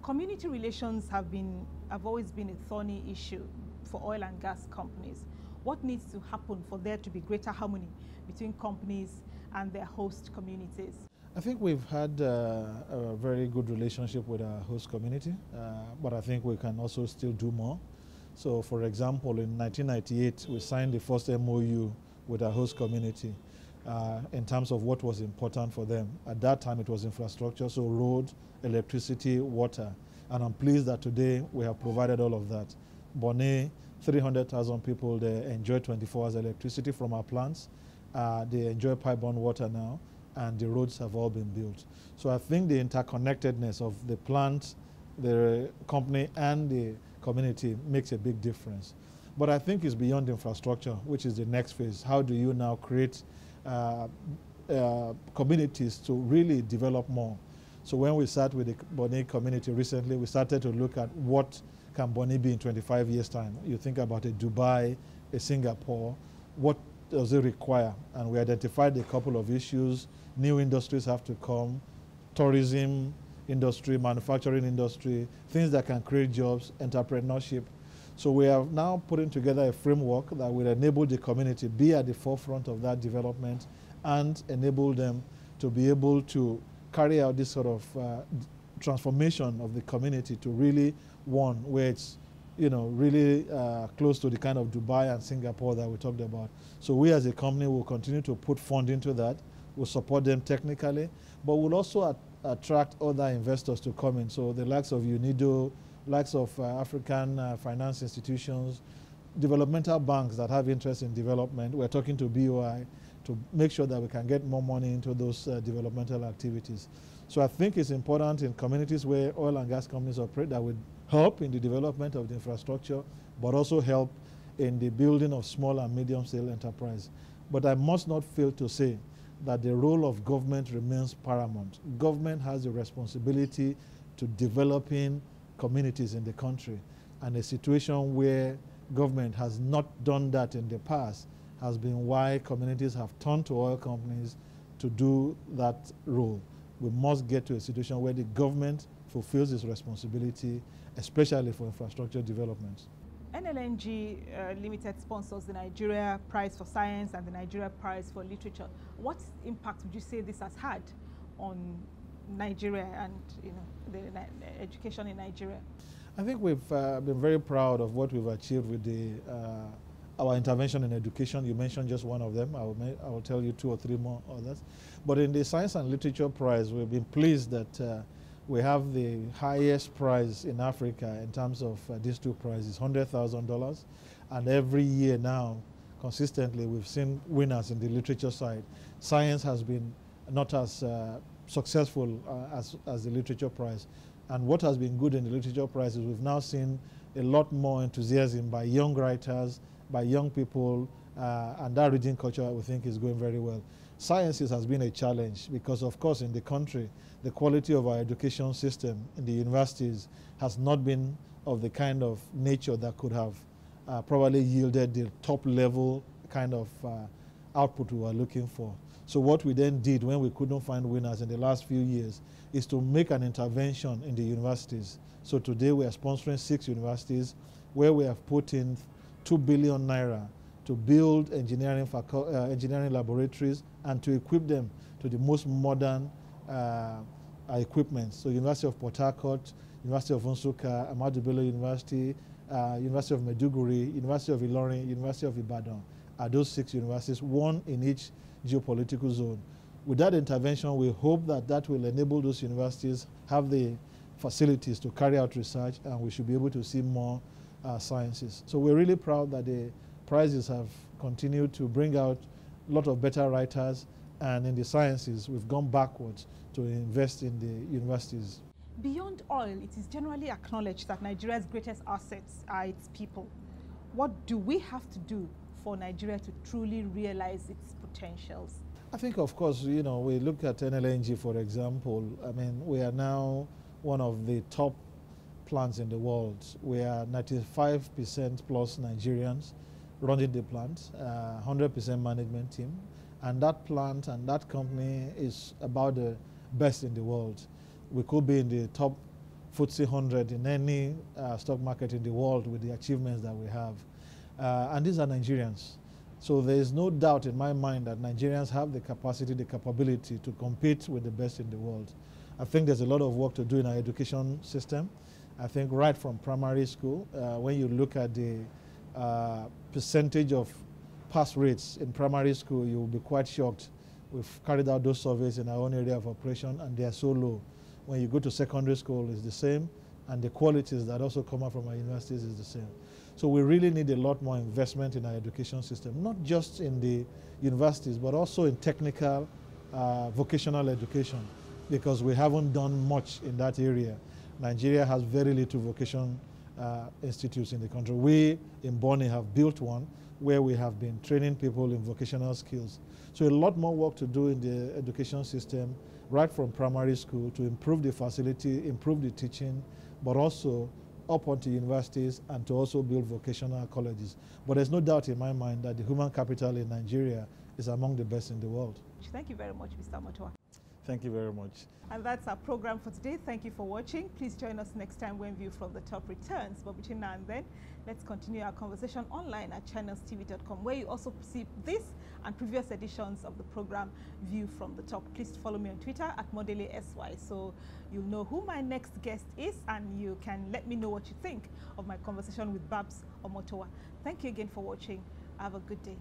Community relations have always been a thorny issue for oil and gas companies. What needs to happen for there to be greater harmony between companies and their host communities? I think we've had a very good relationship with our host community, but I think we can also still do more. So, for example, in 1998, we signed the first MOU with our host community in terms of what was important for them. At that time, it was infrastructure, so road, electricity, water. And I'm pleased that today we have provided all of that. Bonnet, 300,000 people, they enjoy 24 hours electricity from our plants. They enjoy pipe-borne water now, and the roads have all been built. So I think the interconnectedness of the plant, the company, and the community makes a big difference. But I think it's beyond infrastructure, which is the next phase. How do you now create communities to really develop more? So when we sat with the Bonnet community recently, we started to look at what can Bonnet be in 25 years' time. You think about a Dubai, a Singapore, what does it require? And we identified a couple of issues. New industries have to come, tourism industry, manufacturing industry, things that can create jobs, entrepreneurship. So we are now putting together a framework that will enable the community be at the forefront of that development and enable them to be able to carry out this sort of transformation of the community to really one where it's really close to the kind of Dubai and Singapore that we talked about. So we as a company will continue to put funding into that. We'll support them technically, but we'll also attract other investors to come in. So the likes of UNIDO, likes of African finance institutions, developmental banks that have interest in development. We're talking to BOI to make sure that we can get more money into those developmental activities. So I think it's important in communities where oil and gas companies operate that would help in the development of the infrastructure, but also help in the building of small and medium-scale enterprise. But I must not fail to say that the role of government remains paramount. Government has the responsibility to developing communities in the country, and a situation where government has not done that in the past has been why communities have turned to oil companies to do that role. We must get to a situation where the government fulfills its responsibility, especially for infrastructure development. NLNG Limited sponsors the Nigeria Prize for Science and the Nigeria Prize for Literature. What impact would you say this has had on Nigeria and the education in Nigeria? I think we've been very proud of what we've achieved with our intervention in education. You mentioned just one of them. I will tell you 2 or 3 more others. But in the Science and Literature Prize, we've been pleased that we have the highest prize in Africa in terms of these 2 prizes, $100,000. And every year now, consistently, we've seen winners in the literature side. Science has been not as successful as the literature prize. And what has been good in the literature prize is we've now seen a lot more enthusiasm by young writers, by young people, and that reading culture we think is going very well. Sciences has been a challenge because, of course, in the country, the quality of our education system in the universities has not been of the kind of nature that could have probably yielded the top level kind of output we were looking for. So what we then did when we couldn't find winners in the last few years is to make an intervention in the universities. So today we are sponsoring 6 universities where we have put in 2 billion naira to build engineering laboratories and to equip them to the most modern equipment. So University of Port Harcourt, University of Nsukka, Ahmadu Bello University, University of Maiduguri, University of Ilorin, University of Ibadan are those 6 universities, 1 in each geopolitical zone. With that intervention, we hope that that will enable those universities have the facilities to carry out research, and we should be able to see more sciences. So we're really proud that the prizes have continued to bring out a lot of better writers, and in the sciences, we've gone backwards to invest in the universities. Beyond oil, it is generally acknowledged that Nigeria's greatest assets are its people. What do we have to do for Nigeria to truly realize its potentials? I think, of course, we look at NLNG, for example. I mean, we are now one of the top plants in the world. We are 95% plus Nigerians running the plant, 100% management team. And that plant and that company is about the best in the world. We could be in the top FTSE 100 in any stock market in the world with the achievements that we have. And these are Nigerians. So there is no doubt in my mind that Nigerians have the capacity, the capability to compete with the best in the world. I think there's a lot of work to do in our education system. I think right from primary school, when you look at the percentage of pass rates in primary school, you will be quite shocked. We've carried out those surveys in our own area of operation, and they are so low. When you go to secondary school, it's the same, and the qualities that also come out from our universities is the same. So we really need a lot more investment in our education system, not just in the universities, but also in technical, vocational education, because we haven't done much in that area. Nigeria has very little vocation institutes in the country. We in Bonny have built one where we have been training people in vocational skills. So a lot more work to do in the education system, right from primary school, to improve the facility, improve the teaching, but also up onto universities and to also build vocational colleges. But there's no doubt in my mind that the human capital in Nigeria is among the best in the world. Thank you very much, Mr. Omotowa. Thank you very much. And that's our program for today. Thank you for watching. Please join us next time when View from the Top returns. But between now and then, let's continue our conversation online at channelstv.com, where you also see this and previous editions of the program View from the Top. Please follow me on Twitter at ModeleSY, so you'll know who my next guest is, and you can let me know what you think of my conversation with Babs Omotowa. Thank you again for watching. Have a good day.